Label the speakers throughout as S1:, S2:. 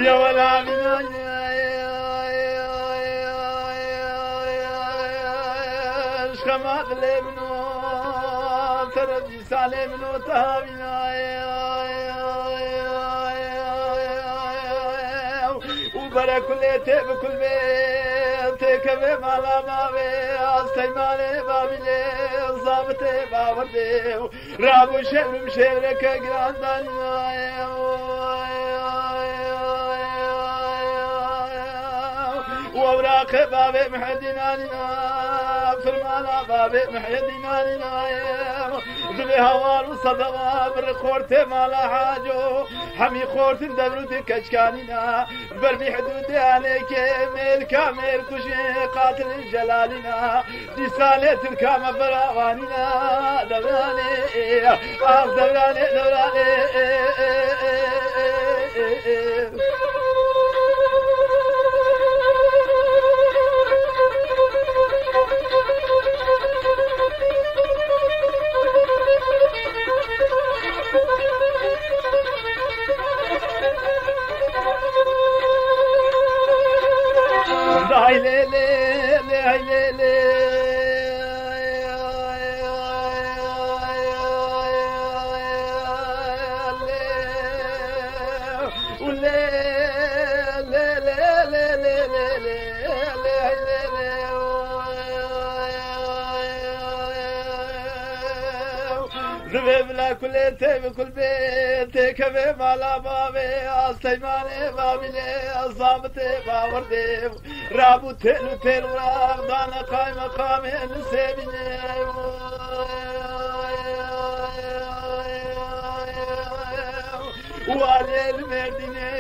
S1: يا ولا من شخمات لمنو ترجي سالمنو تهابنا وبرا كل تيب كل بيت كبي مالا بابي استيماني بابي صابتي بابردي رابو شبر مشيرك قرانداني ووراق بابي محديناني فرمانا بابي محيديناني ذبي هوار وصدقا برخورتي مالا حاجو حمي خورت دبروتي كشكانينا بربي حدودي عليك ميل كامل كشي قاتل جلالنا دي سالت الكامة فراغانينا دبراني دبراني دبراني هاي ليلي هاي ليلي ذبيب لا كل تيب كل بيت كبي مالا بابي استيماني بابي اصابتي باوردي رابو تيلو تيلو راغ دانا قاي مقامي نسيبني وعلي المرديني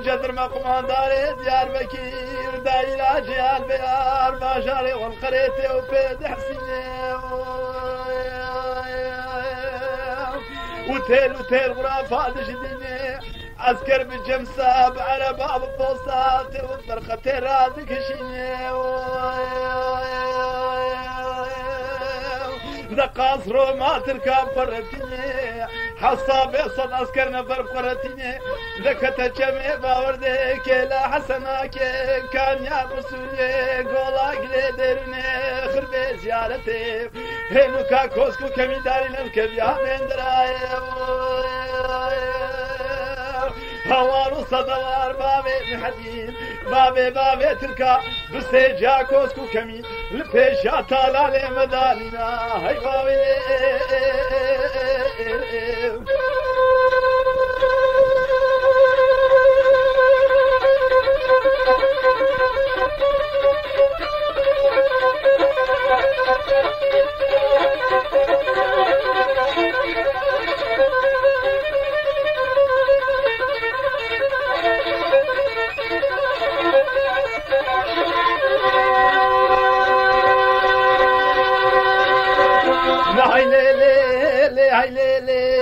S1: جدر مقمان داري ديار بكير دايرة جيال بيار باشاري والقريتي وبيد حسيني وتيل غرافات جديني عسكر بالجمسة على باب البوسطات والطرقة رازق شيني دقاص روما تركب قرتيني حصابي صد عسكر نفر قرتيني دكتا جميع باوردك لا حسناك كان يا رسولي قولا قليدرني خربي زيارتي هنوكا كوسكو كمي داري نمكب يا من دراي هوار صدوار بابي محدين بابي تركا بسيجا كوسكو كمي لبيشا تالالي مدانينا هاي بابي هاي ليلي هاي ليلي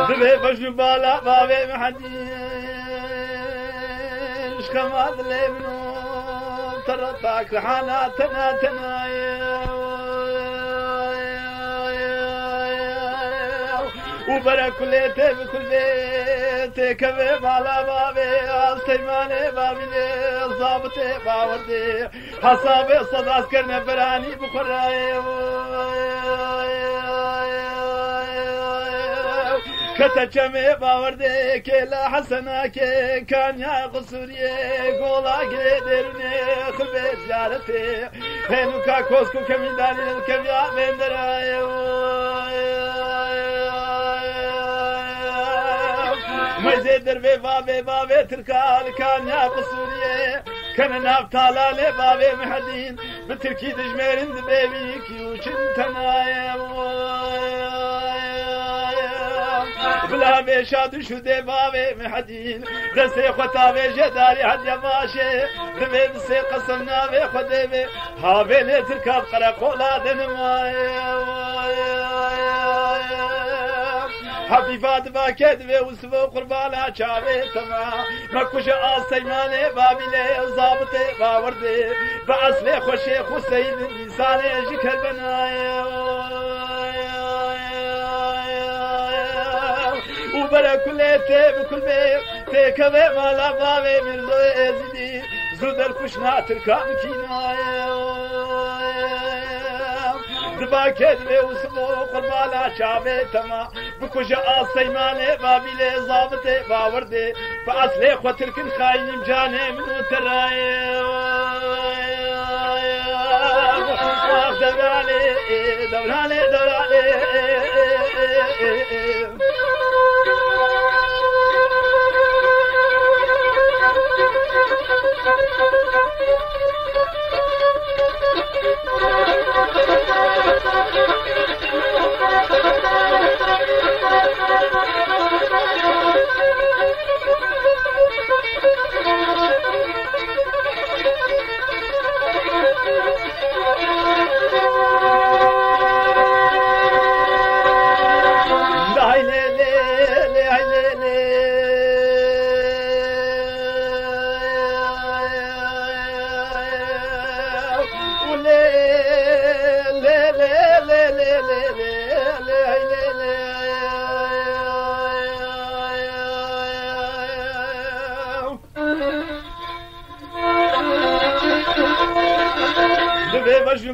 S1: ذبي بشنو بالا بابي محدين شكمات ليبنو ترطاك رحانا تنا وبرا كل تيب كل بيت كبي مالا بابي استيماني بابي صابتي باوردي حصابي صد عسكر نبراني بقراي كتجمع باوردي كلا حسناك كان يا قصوري قولا قدرني خبيت جارتي هنوكا كوسكو كمي داني الكبيا من دراي مزيد دربي بابي تركال كان يا قصوري كان نافتالا لي بابي محدين بتركي دجميرين دبيبي كيوشن تنايم بلا بيشاد شو دي بابي محدين دسي خطابي جداري هد يماشي دبي بسي قسمنا بي خديبي هابي لي تركب قرق ولا دنماي حفيفات باكد في وسفو قربانا شابي تما مكوش آسيماني بابيلي ضابطي باوردي بأصلي خوشي خسيد إنساني جكر بناي وبرا كل بكل تكبي مالا بابي من زيدي زودر كشنا تركان كيناي دباكد في وسفو قربانا شابي تما بكوش آسيماني بابيلي ضابطي باوردي بأصلي خوتركن خاين جاني منو تراي دوراني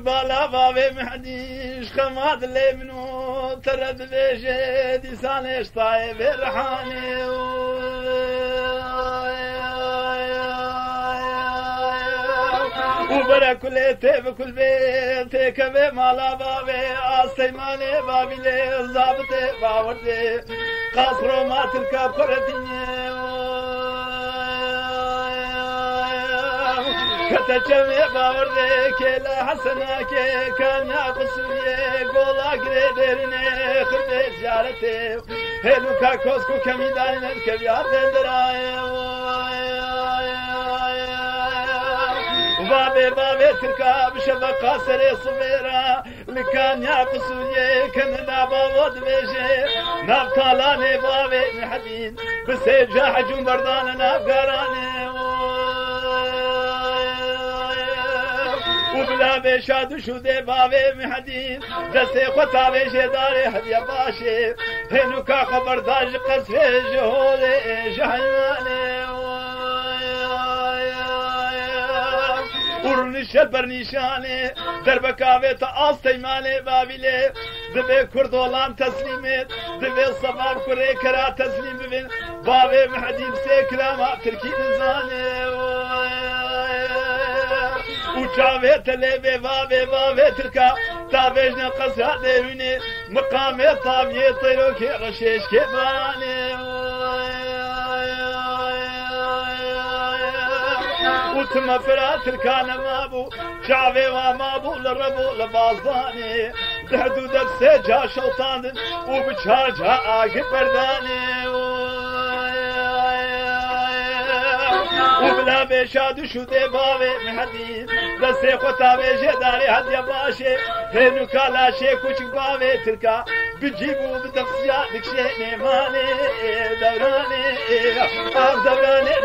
S1: بالا بابي محديش خماد اللي منو ترد بيجي دي سانيش طايب الرحاني وبرا كل تيب كل بيت كبي مالا بابي آسيماني بابي لي ضابطي باوردي قصرو ما تلقى بقرديني كتجمع باوردي كلا حسنا كي كان يقصني قولا قريدرني خربي زيارتي هلو كاكوسكو كميدان الكبيار دندراي بابي تركب شبكة سري صغيرة لكان يقصني كندا باود بيجي نبطالاني بابي محدين بسيب جاحجون بردان نبقراني وبلا بشاد شودي بابي محدين دستي خطا بيجي داري هدية باشي هنوكا خبرداج قصفي جهولي جهيماني ورنشل برنيشاني دربك آبيت آستي مالي بابيلي دبي كردولان تسليمت دبي صباب كري كرا تسليم ببين بابي محدين سيكرا ما تركي نزاني وچاوه تلبي بابي تركا تابجنا قصة ديروني مقامي طابي طيرو كي رشيش كباني وتم فرات الكان مابو شعبي ومابو للربو لبازاني بحدودك سجا شوطان وبشارجها آقب برداني وبلا بشاد شودي بابي محدين دستي خطا بيجي داري هدية باشي هنو كالا شي كوشك بابي تركا بتجيبو بدقسيا دكشي نيماني دوراني دوراني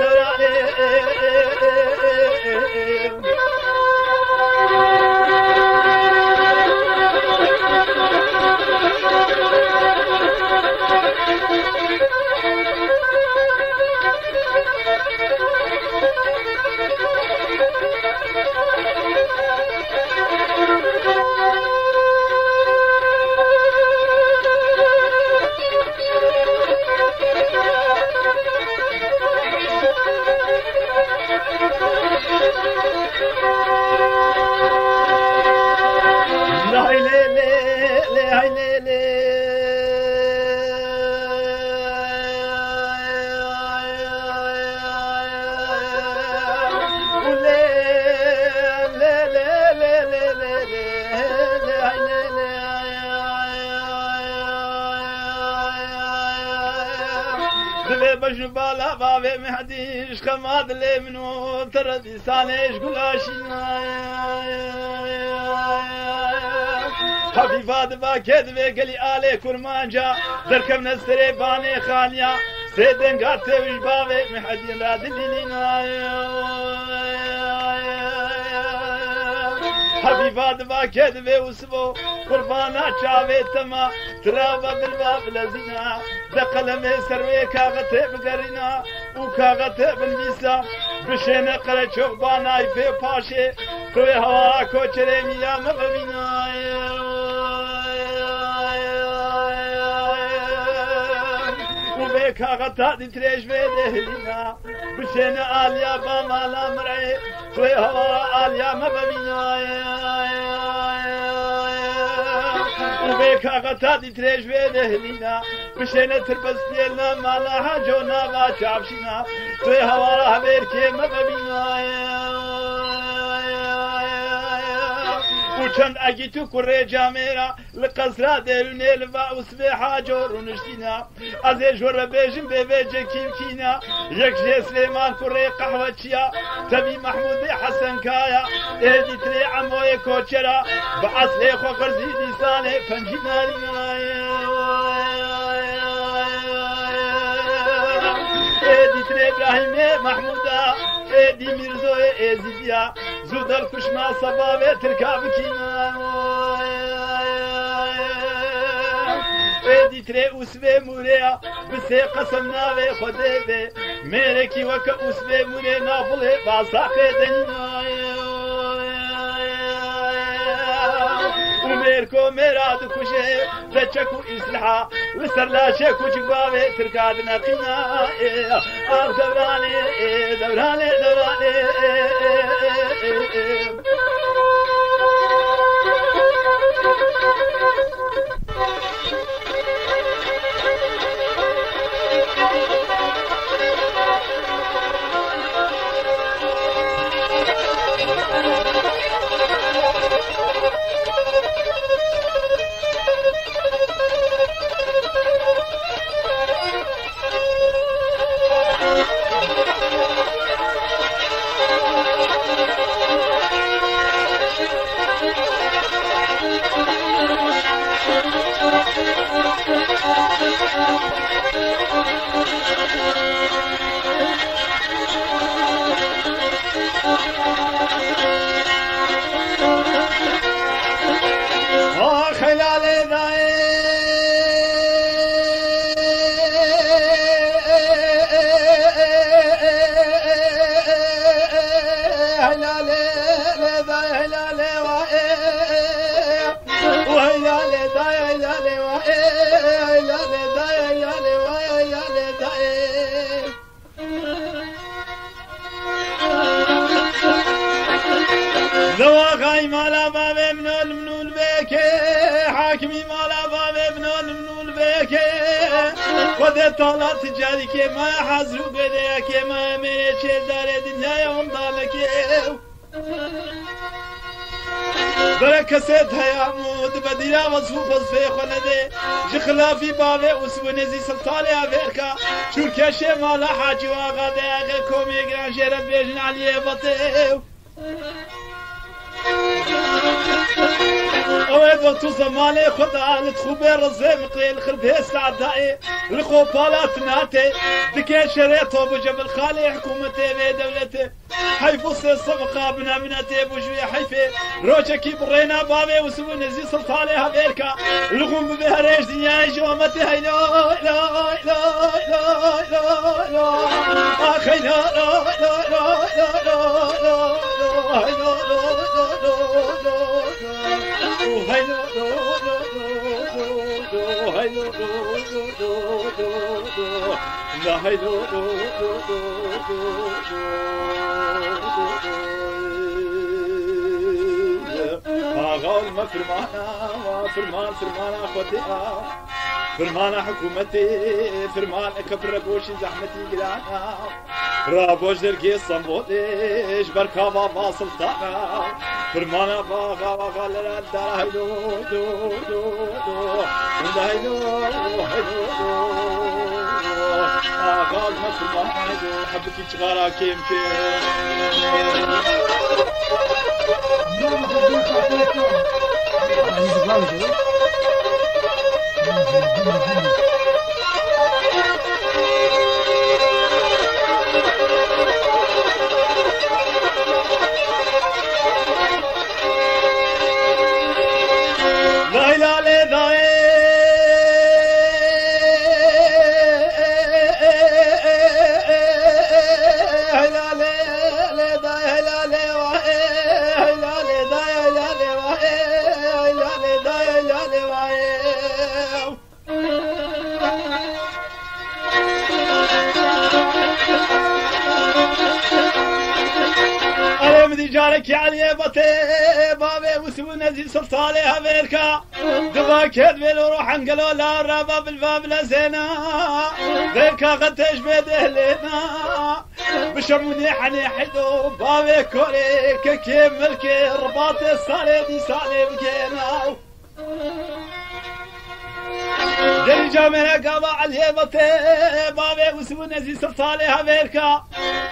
S1: بجبالا بابي محديش خماد لي منو تردي سانيش قلاشي حفیفات با کدوه گلی آله کرمانجا درکم نستره بانه خانیا سیدنگار تیوش باوه محدین را دلینینا حفیفات با کدوه وسبو قربانا چاوه تما تراوه بالباب لزینا دقلم سروه کاغته بگرینا و کاغته بنویسا بشینه قره چوبانای پی پاشه توی هوا کوچره میا مبینا و به کاغتا دی تریش ویده هلینا بشینه آلیا با مالا مرعی توی هوا آلیا مبینا و به کاغتا دی تریش ویده هلینا بشینه تربستیلنا مالا حجونا و چابشینا توی هوا را هبیر که مبینا وچند اگی تو کره جامعه لقصرا درونه لوا اسبه حاجور ونشتینا از جور بیجم به وجه کینا یک جه سلیمان کره قهوه چیا تبی محمود حسن کایا ایدی تری عموی کوچرا با اصله خو قرزی دیسانه پنجی نارینا ایدی تری ابراهیم محمودا ایدی میرزوی ایزیدیا زودر کشما صبابه ترکاب کینا ایدی تری اسبه موریا بسه قسم ناوه خوده به میره کی وکا اسبه موره نافله باساقه دنینا وميركو ميراد كوشي ذاتشكو إسلحة وسرلاشي كوشي باوي تركاد نقينا دوراني دوراني دوراني زواغاي مالا بابي منول بيكي حاكمي مالا بابي منول بيكي خود طالات تجاري كي ما حزرو بده كي ما ميري چه داره دنيا يوم دالكي بركسيت هيا مود بديلا وصفوف الفي خلده جخلافي بابي وسو نزي سلطاني افريكا تركيا شي مالا حاجي واغا داغي كومي گران شيرا بيجن عليه بطيو اوه وقتو زمانه خدا لتخوبه رزه مقليل خربه سعدائي لخو بالات ناتي دكي شريطو بجبل خالي حكومتي بي دولتي حيفو سيصبقا بنا مناتي بوشوية حيفي روشكي برينا بابي وسبو نزي سلطاني هبيركا لغم بها ريش دنياي جوامتي هيلو لا لا لا لا لا اخي لا لا لا لا لا لا لا آغا فرمانا خودها فرمانا حكومتي فرمان كبر بوشي زحمتي قرانا رابوش درقي صنبوليش بركابا با سلطانا فرمانا باغا لنا الدار هيدو دو دو دو هيدو هيدو آغا فرمان هيدو حبكي تغارا كيم كيم جارك علي بطي بابي وسو نزيل سلطالي هبيركا دبا كد بيلو روح انقلو لا رابا بالباب لزينا بيركا غتش بيده لنا بشموني حني حدو بابي كوري كيم ملكي رباطي صالي دي صالي بكينا جري جامعنا قابا علي بطي بابي وسو نزيل سلطالي هبيركا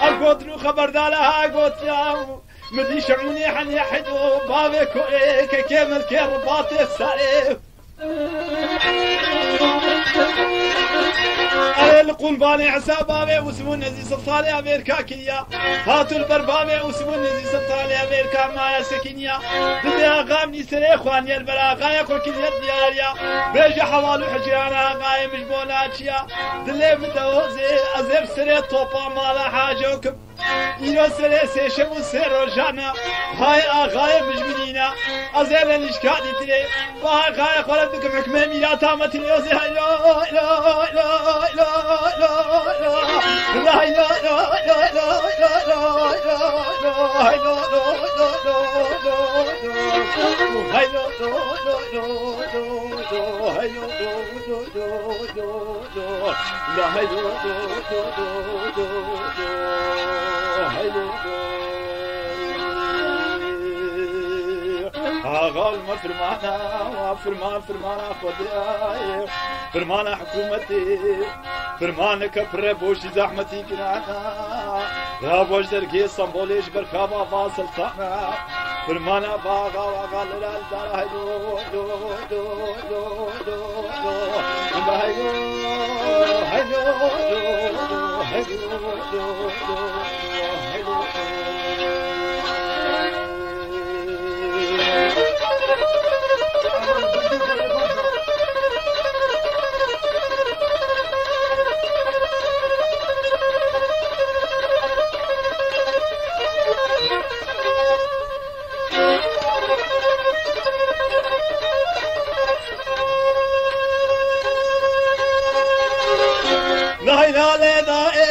S1: اقوتنو خبردالها اقوت ياو مدي شعوني حني حدو بابي كويك كيم الكرباط السعيف القون باني حساب بابي وسمون نزي سلطاني أمريكا كيا هاتوا البربابي وسمون نزي سلطاني أمريكا ما يسكنيا بدي أغامني سري إخواني البلاغايا كل يد دياريا بيجي حوالو حجرانا غاية مش بولاتشيا دلي مدوزي أزيب سري طوبا مالا حاجوكم إيرو سري سيشمو سيرو جانا هاي آغاية مجمنينا أزيب الإشكالي تري وهاي غاية خلدكم حكمي ميراتا متليوزي هاي لا لا لا غال ما فرمانا خداي فرمانا حكومتي فرمانا كبر بوشي زحمتي كنانا رابوش دركي صنبوليش بركابا فاصل سلطانا فرمانا باغا وغال الالدار هيدو دو دو دو دو دو هيدو هيدو هيدو هيدو لا لا لا لا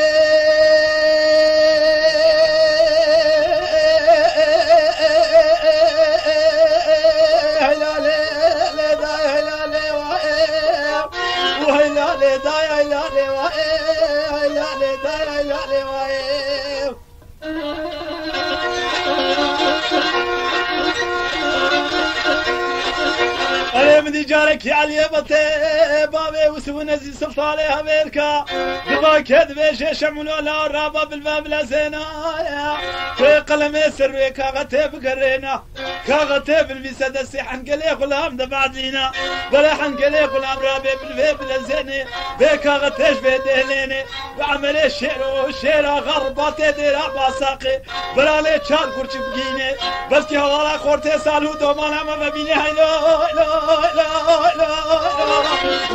S1: مدي جارك يا علي بطي بابي وسو نزي سلطاني أمريكا دبا كذبة شمولو لا رابا بالباب لزينا في قلمي سروي كاغتي بقرينا كاغتي بالبسد السيحن قلي غلام دبعدينا بلا حنقلي غلام رابي بالباب لزيني بكاغتيش بيدهليني بعملي شيرا غرباتي ديرا باساقي بلا لي چار كرچ بگيني بس كي حوالا خورتي سالو دومانا ما ببيني هاي لا لا لا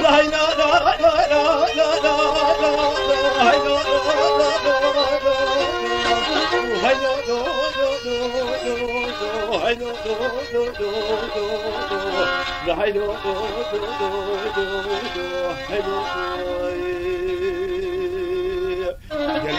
S1: لا لا لا لا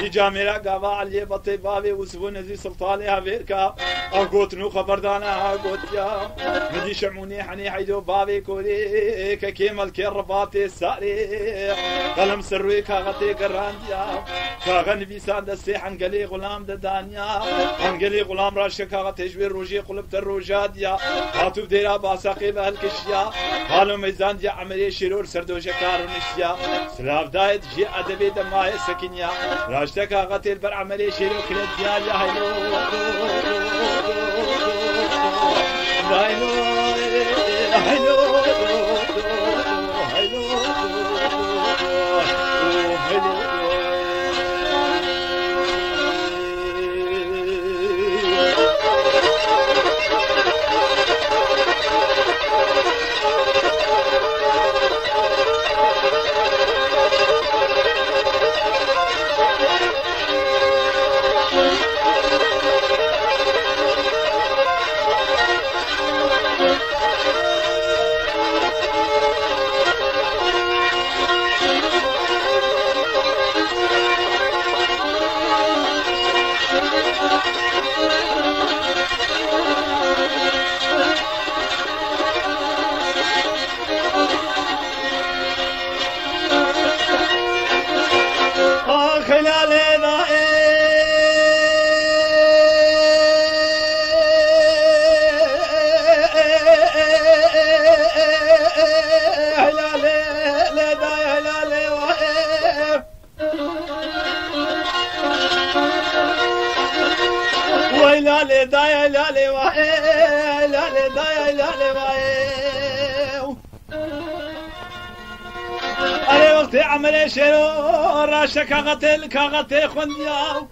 S1: جامعة قابا علي بطي بابي وسبو نزي سلطاني أمريكا أقوتنو خبردانا أقوت يا مدي شموني حني حيدو بابي كولي كيمال كرباتي الساري قلم سروي كاغتي قرانديا كاغن بيسان دسي حنقلي غلام ددانيا حنقلي غلام راشا كاغتي جوي روجي قلب الروجاديا هاتو بديرا باساقي بهالكشيا هالو ميزان دي عملي شرور سردو شكارو نشيا سلاف دايت جي أدبي دماي سكينيا راشتك غتي البر عملي شيلو كريت ديال يا هيلو عملي شيرو راشا كاغتي خندياو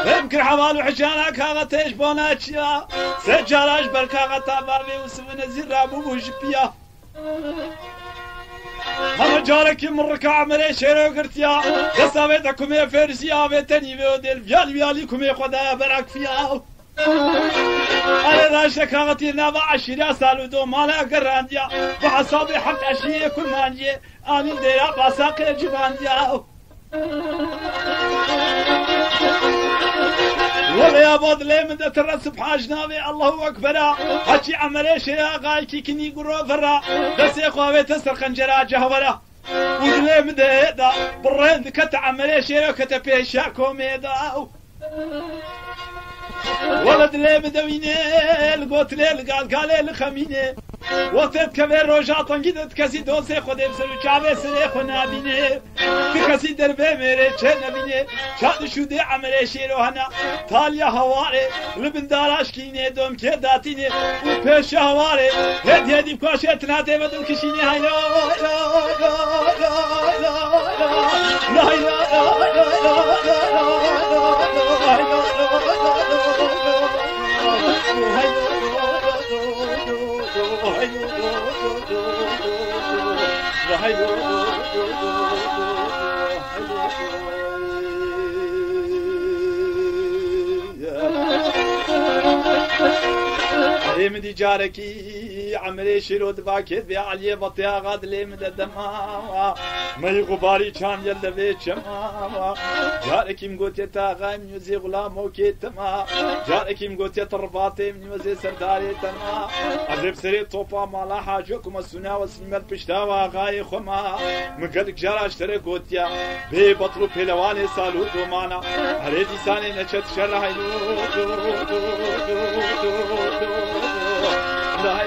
S1: بمكر حوال وحجانا كاغتيش بوناتشيا سجاراش بركاغتا بابي وسمنا زرابو وجبيا هما جارك مركا عملي شيرو قرتيا دسابيتكم يا فارسيا بيتني بيوديل بيالي كمي خدا براك فيا أنا راشا كاغتي نابا عشريا سالو دو مالا قرانديا وحصابي حق عشية كل مانجي آمين ديرا باساقي جبانديا ولا يا بود لي من ترى سبحان جنابي الله أكبر حكي عملي شيا غايكي كني قرو فرا بس يا خوابي تسر خنجرا جهورا ودلي من دا برين كت عملي شيا كتبي شاكو ميدا ولد لي بدويني القوت لي قال الخميني وقتت كبير روجاتون جدت كسي دوسي خودي بسرو چاوه سري خو نابيني كسي دربه ميري چه نبيني شاد شودي عملي شيرو هنا تاليا هواري لبن داراش كيني دوم كي داتيني و پیش هواري هد هدي بكوشي تناتي بدل كشيني هاي لا مدي جاركي عمري شيرود باكيت بي علي بطيا غاد لي مد دما مي غباري كان يلا بيت شما جاركي مغوتي تا غام يزي غلامو كيتما جاركي مغوتي ترباطي من يزي سرداري تما عذب سري توبا مالا حاجكم السنا وسلمت بشتاوا غاي خما مقلك جارا اشتري غوتيا بي بطلو بلواني سالو دومانا هريدي ساني نشت شرحي لا